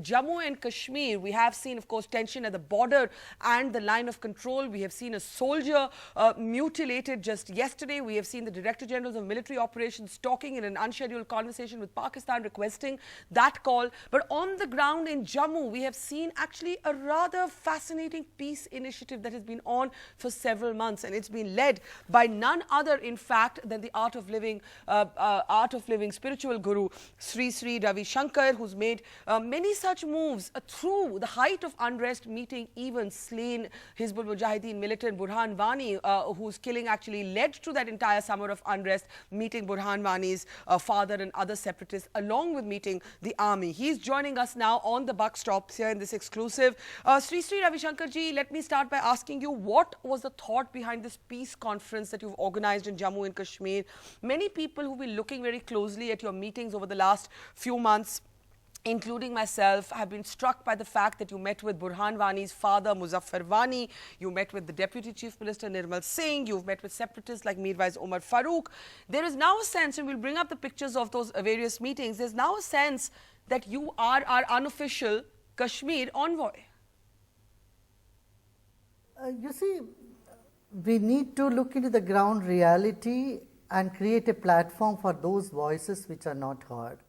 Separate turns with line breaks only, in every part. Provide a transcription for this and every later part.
Jammu and Kashmir, we have seen, of course, tension at the border and the line of control. We have seen a soldier mutilated just yesterday. We have seen the Director Generals of Military Operations talking in an unscheduled conversation with Pakistan, requesting that call. But on the ground in Jammu, we have seen actually a rather fascinating peace initiative that has been on for several months, and it's been led by none other, in fact, than the Art of Living spiritual guru Sri Ravi Shankar, who's made many such moves through the height of unrest, meeting even slain Hizbul Mujahideen militant Burhan Wani, whose killing actually led to that entire summer of unrest, meeting Burhan Wani's father and other separatists, along with meeting the army. He's joining us now on the buck stops here in this exclusive. Sri Ravi Shankar ji, let me start by asking you, what was the thought behind this peace conference that you've organized in Jammu and Kashmir? Many people who've been looking very closely at your meetings over the last few months, including myself, have been struck by the fact that you met with Burhan Wani's father, Muzaffar Wani, you met with the Deputy Chief Minister, Nirmal Singh, you've met with separatists like Mirwais Omar Farooq. There is now a sense, and we'll bring up the pictures of those various meetings, there's now a sense that you are our unofficial Kashmir envoy.
You see, we need to look into the ground reality and create a platform for those voices which are not heard.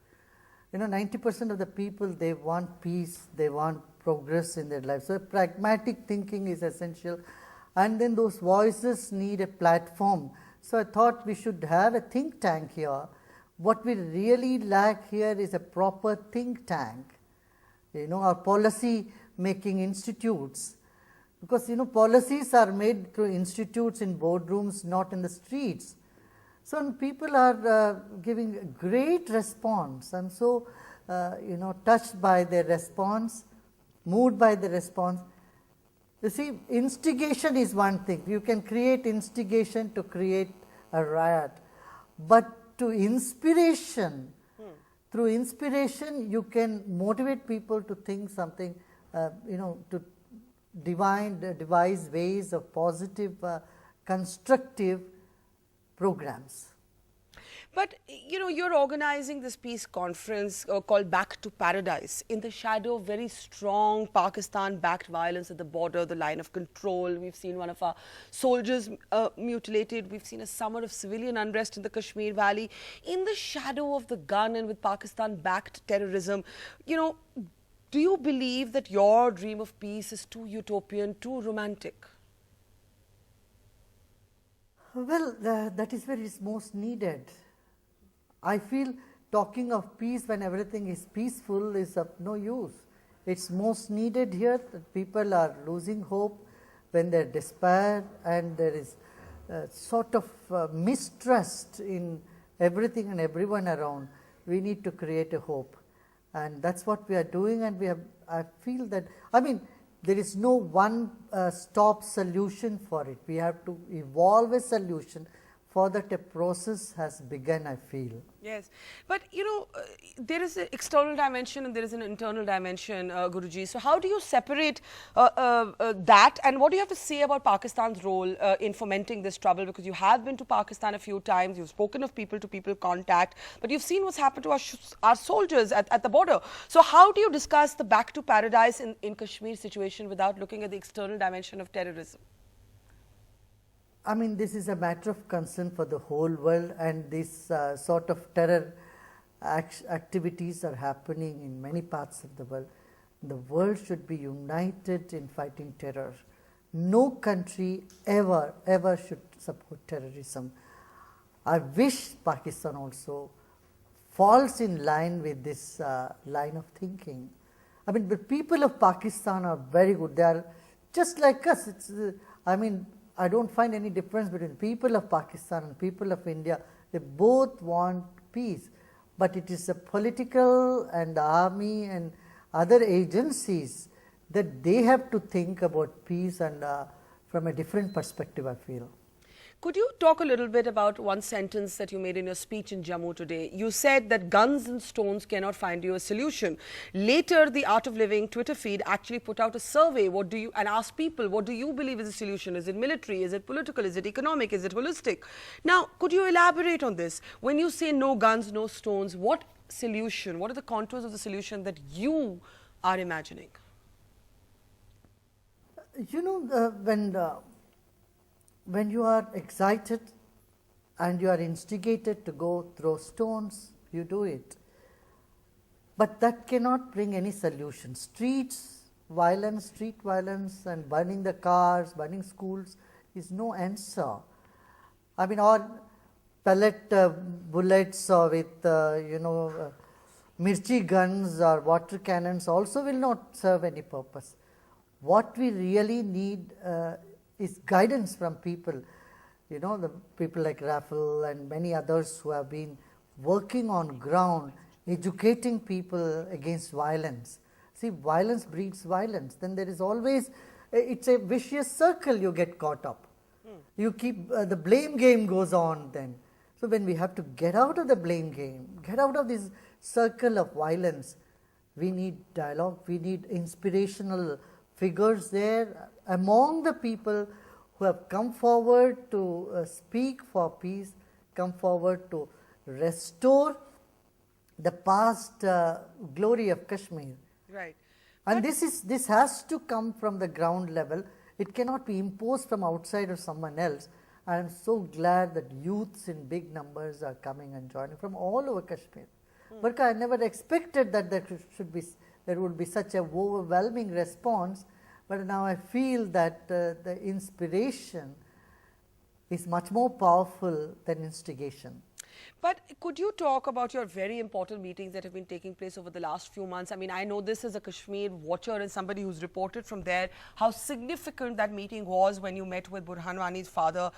You know, 90% of the people, they want peace, they want progress in their life. So, pragmatic thinking is essential, and then those voices need a platform. So, I thought we should have a think tank here. What we really lack here is a proper think tank, you know, our policy making institutes, because, you know, policies are made through institutes in boardrooms, not in the streets. So, people are giving a great response. I am so you know, touched by their response, moved by the response. You see, instigation is one thing. You can create instigation to create a riot, but to inspiration, through inspiration you can motivate people to think something, you know, to devise ways of positive, constructive programs.
But, you know, you're organizing this peace conference called Back to Paradise in the shadow of very strong Pakistan-backed violence at the border, the line of control. We've seen one of our soldiers mutilated. We've seen a summer of civilian unrest in the Kashmir Valley. In the shadow of the gun and with Pakistan-backed terrorism, you know, do you believe that your dream of peace is too utopian, too romantic?
Well, that is where it is most needed. I feel talking of peace when everything is peaceful is of no use. It's most needed here that people are losing hope when they despair, and there is sort of mistrust in everything and everyone around. We need to create a hope, and that's what we are doing. And we have, I feel that, I mean, there is no one stop solution for it. We have to evolve a solution. For that, a process has begun, I feel.
Yes, but you know, there is an external dimension and there is an internal dimension, Guruji. So how do you separate that, and what do you have to say about Pakistan's role in fomenting this trouble? Because you have been to Pakistan a few times, you've spoken of people-to-people contact, but you've seen what's happened to our soldiers at the border. So how do you discuss the back to paradise in Kashmir situation without looking at the external dimension of terrorism?
I mean, this is a matter of concern for the whole world, and this sort of terror activities are happening in many parts of the world. The world should be united in fighting terror. No country ever should support terrorism. I wish Pakistan also falls in line with this line of thinking. I mean, the people of Pakistan are very good. They are just like us. I mean, I don't find any difference between people of Pakistan and people of India. They both want peace, but it is the political and the army and other agencies that they have to think about peace, and from a different perspective, I feel.
Could you talk a little bit about one sentence that you made in your speech in Jammu today? You said that guns and stones cannot find you a solution. Later, the Art of Living Twitter feed actually put out a survey and asked people, what do you believe is the solution? Is it military? Is it political? Is it economic? Is it holistic? Now, could you elaborate on this? When you say no guns, no stones, what solution, what are the contours of the solution that you are imagining?
You know, when you are excited and you are instigated to go throw stones, you do it. But that cannot bring any solution. Street violence and burning the cars, burning schools is no answer. I mean, or pellet bullets or with mirchi guns or water cannons also will not serve any purpose. What we really need is guidance from people, the people like Ravi and many others who have been working on ground, educating people against violence. See, violence breeds violence. Then there is always, it's a vicious circle you get caught up. You keep, the blame game goes on then. So when we have to get out of the blame game, get out of this circle of violence, we need dialogue, we need inspirational figures there among the people who have come forward to speak for peace, come forward to restore the past glory of Kashmir.
Right.
And this has to come from the ground level. It cannot be imposed from outside or someone else. I am so glad that youths in big numbers are coming and joining from all over Kashmir. But I never expected that there would be such an overwhelming response. But now I feel that the inspiration is much more powerful than instigation.
But could you talk about your very important meetings that have been taking place over the last few months? I mean, I know this as a Kashmir watcher and somebody who's reported from there, how significant that meeting was when you met with Burhan Wani's father,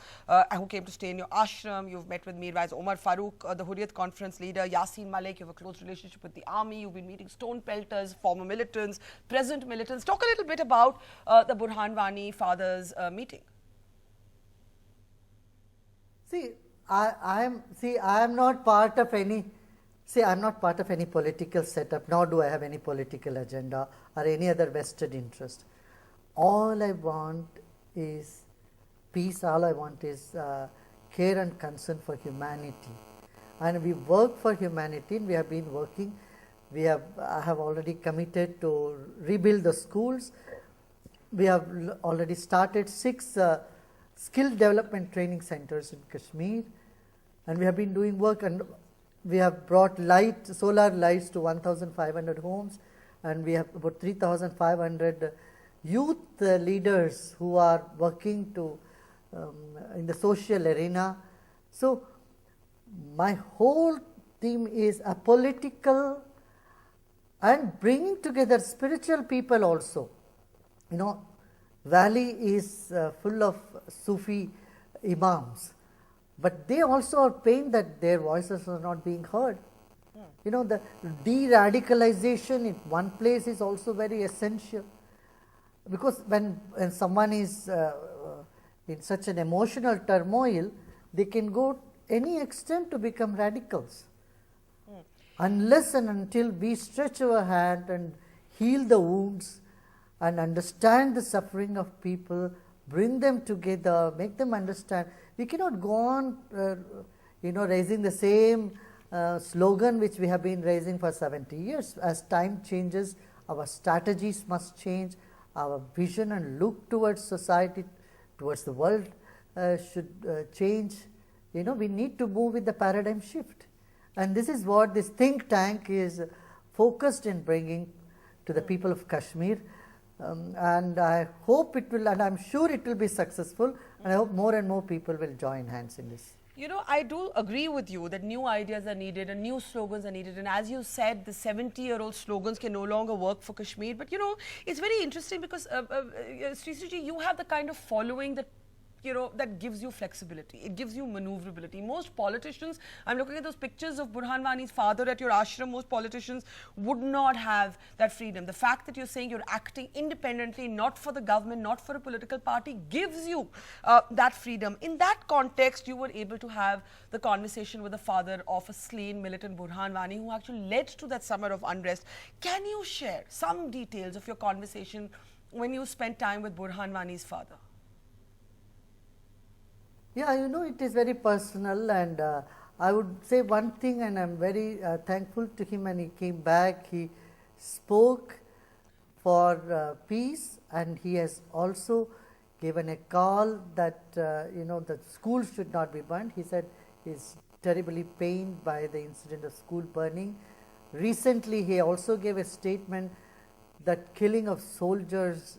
who came to stay in your ashram. You've met with Mirwais Omar Farooq, the Hurriyat conference leader, Yasin Malik. You have a close relationship with the army. You've been meeting stone pelters, former militants, present militants. Talk a little bit about the Burhan Wani father's meeting.
I am not part of any. I am not part of any political setup. Nor do I have any political agenda or any other vested interest. All I want is peace. All I want is care and concern for humanity. And we work for humanity. And we have been working. I have already committed to rebuild the schools. We have already started 6 skill development training centers in Kashmir, and we have been doing work, and we have brought solar lights to 1,500 homes, and we have about 3,500 youth leaders who are working in the social arena. So my whole theme is apolitical and bringing together spiritual people also. Valley is full of Sufi imams, but they also are pained that their voices are not being heard. The de-radicalization in one place is also very essential, because when someone is in such an emotional turmoil, they can go any extent to become radicals. Unless and until we stretch our hand and heal the wounds and understand the suffering of people, bring them together, make them understand. We cannot go on, raising the same slogan which we have been raising for 70 years. As time changes, our strategies must change, our vision and look towards society, towards the world should change. We need to move with the paradigm shift. And this is what this think tank is focused in bringing to the people of Kashmir. And I hope it will, and I am sure it will be successful, and I hope more and more people will join hands in this.
I do agree with you that new ideas are needed and new slogans are needed. And as you said, the 70-year-old slogans can no longer work for Kashmir. But, it's very interesting because, Srisuji, you have the kind of following that that gives you flexibility. It gives you maneuverability. Most politicians, I'm looking at those pictures of Burhan Wani's father at your ashram, most politicians would not have that freedom. The fact that you're saying you're acting independently, not for the government, not for a political party, gives you that freedom. In that context, you were able to have the conversation with the father of a slain militant Burhan Wani, who actually led to that summer of unrest. Can you share some details of your conversation when you spent time with Burhan Wani's father?
Yeah, it is very personal, and I would say one thing, and I am very thankful to him. And he came back, he spoke for peace, and he has also given a call that the schools should not be burned. He said he is terribly pained by the incident of school burning. Recently, he also gave a statement that killing of soldiers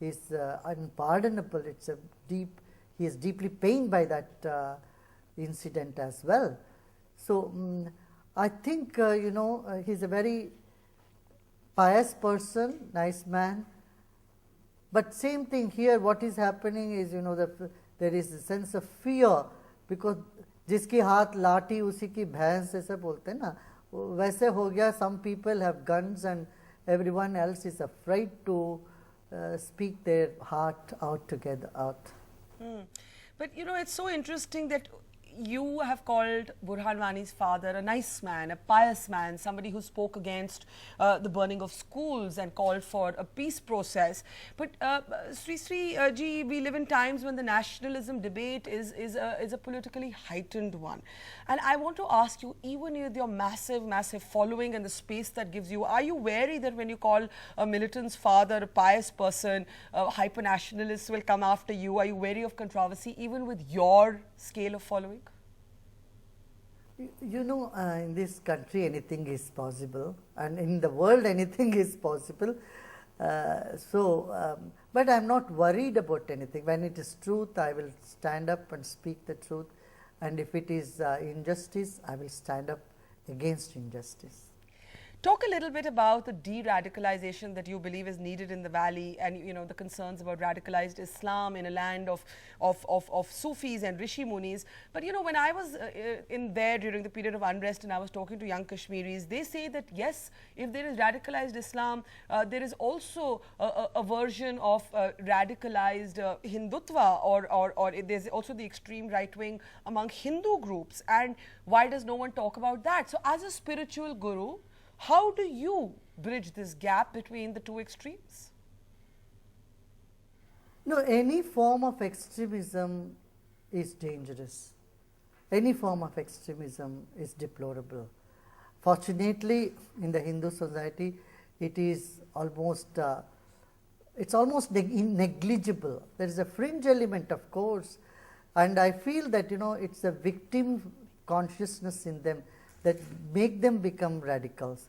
is unpardonable. It's a deep. He is deeply pained by that incident as well. So I think he's a very pious person, nice man. But same thing here. What is happening is there is a sense of fear, because जिसकी हाथ लाठी उसी की भैंस ऐसे बोलते हैं ना, वैसे हो गया. Some people have guns and everyone else is afraid to speak their heart out together out.
But it's so interesting that you have called Burhan Wani's father a nice man, a pious man, somebody who spoke against the burning of schools and called for a peace process. But Sri ji, we live in times when the nationalism debate is a politically heightened one. And I want to ask you, even with your massive following and the space that gives you, are you wary that when you call a militant's father a pious person, hyper-nationalists will come after you? Are you wary of controversy even with your scale of following?
In this country anything is possible, and in the world anything is possible. But I am not worried about anything. When it is truth, I will stand up and speak the truth, and if it is injustice, I will stand up against injustice.
Talk a little bit about the de-radicalization that you believe is needed in the valley, and the concerns about radicalized Islam in a land of Sufis and Rishi Munis. But when I was in there during the period of unrest and I was talking to young Kashmiris, they say that yes, if there is radicalized Islam, there is also a version of radicalized Hindutva, or there's also the extreme right wing among Hindu groups. And why does no one talk about that? So as a spiritual guru, how do you bridge this gap between the two extremes?
No, any form of extremism is dangerous. Any form of extremism is deplorable. Fortunately, in the Hindu society, it is almost negligible. There is a fringe element, of course, and I feel that it's a victim consciousness in them that make them become radicals.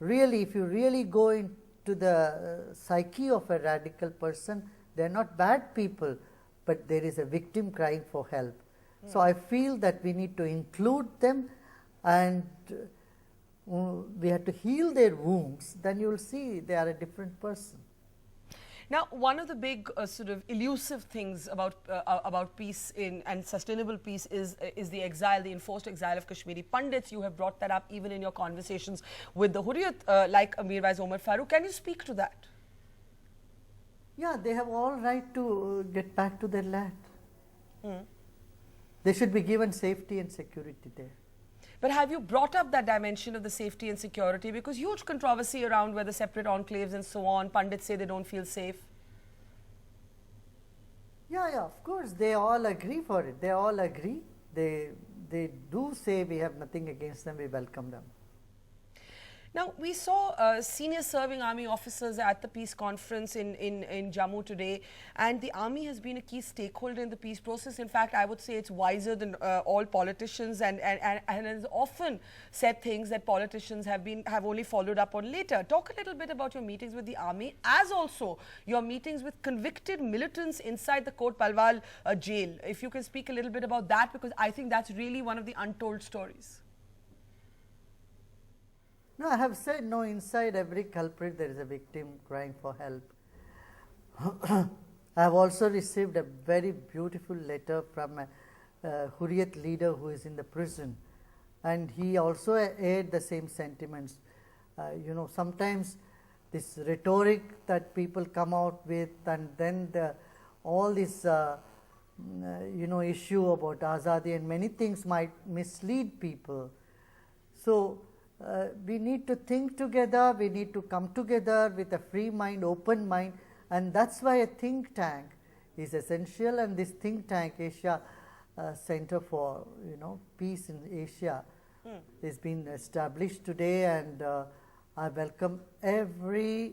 Really, if you really go into the psyche of a radical person, they are not bad people, but there is a victim crying for help. So I feel that we need to include them, and we have to heal their wounds. Then you will see they are a different person.
Now, one of the big sort of elusive things about peace and sustainable peace is the exile, the enforced exile of Kashmiri Pandits. You have brought that up even in your conversations with the Hurriyat, like Mirwais Omar Farooq. Can you speak to that?
Yeah, they have all right to get back to their land. They should be given safety and security there.
But have you brought up that dimension of the safety and security? Because huge controversy around whether separate enclaves and so on. Pandits say they don't feel safe.
Yeah, of course, they all agree for it. They all agree. They do say we have nothing against them, we welcome them.
Now, we saw senior serving army officers at the peace conference in Jammu today, and the army has been a key stakeholder in the peace process. In fact, I would say it's wiser than all politicians, and has often said things that politicians have only followed up on later. Talk a little bit about your meetings with the army, as also your meetings with convicted militants inside the Kot Palwal jail. If you can speak a little bit about that, because I think that's really one of the untold stories.
No, I have said, no, inside every culprit there is a victim crying for help. I have also received a very beautiful letter from a Hurriyat leader who is in the prison, and he also aired the same sentiments. Sometimes this rhetoric that people come out with, and then all this issue about Azadi and many things might mislead people. So we need to think together, we need to come together with a free mind, open mind, and that's why a think tank is essential. And this think tank, Asia Center for Peace in Asia, is been established today, and I welcome every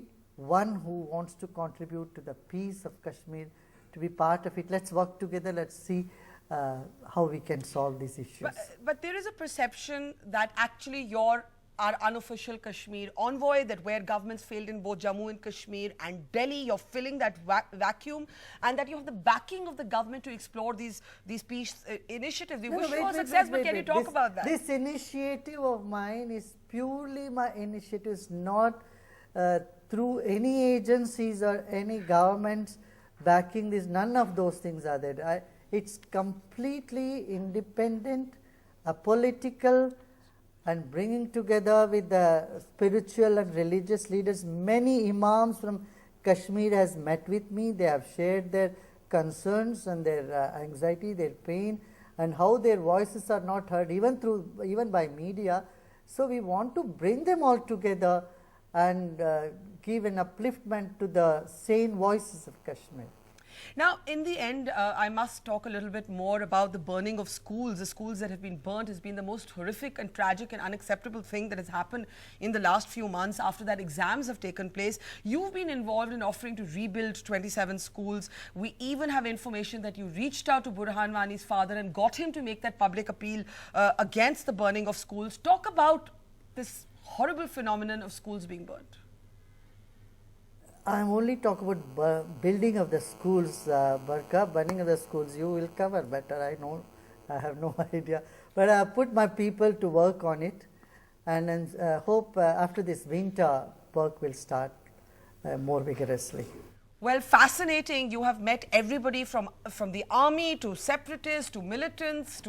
one who wants to contribute to the peace of Kashmir, to be part of it. Let's work together. Let's see how we can solve these issues.
But there is a perception that actually you're our unofficial Kashmir envoy, that where governments failed in both Jammu and Kashmir and Delhi, you're filling that vacuum, and that you have the backing of the government to explore these peace initiatives. We wish you all success, but can you talk about that?
This initiative of mine is purely my initiative. It's not through any agencies or any governments backing this. None of those things are there. It's completely independent, apolitical, and bringing together with the spiritual and religious leaders. Many imams from Kashmir has met with me. They have shared their concerns and their anxiety, their pain, and how their voices are not heard even by media. So we want to bring them all together and give an upliftment to the sane voices of Kashmir.
Now, in the end, I must talk a little bit more about the burning of schools. The schools that have been burnt has been the most horrific and tragic and unacceptable thing that has happened in the last few months. After that, exams have taken place. You've been involved in offering to rebuild 27 schools. We even have information that you reached out to Burhan Wani's father and got him to make that public appeal against the burning of schools. Talk about this horrible phenomenon of schools being burnt.
I am only talking about building of the schools, Barka. Burning of the schools you will cover better, I know. I have no idea. But I have put my people to work on it, and hope after this winter work will start more vigorously.
Well, fascinating. You have met everybody from the army to separatists to militants,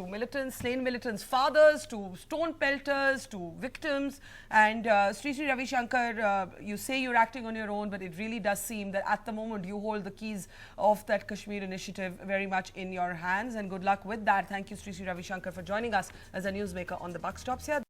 slain militants' fathers, to stone pelters, to victims. And Sri Ravi Shankar, you say you're acting on your own, but it really does seem that at the moment you hold the keys of that Kashmir initiative very much in your hands. And good luck with that. Thank you, Sri Ravi Shankar, for joining us as a newsmaker on the Buck Stops here.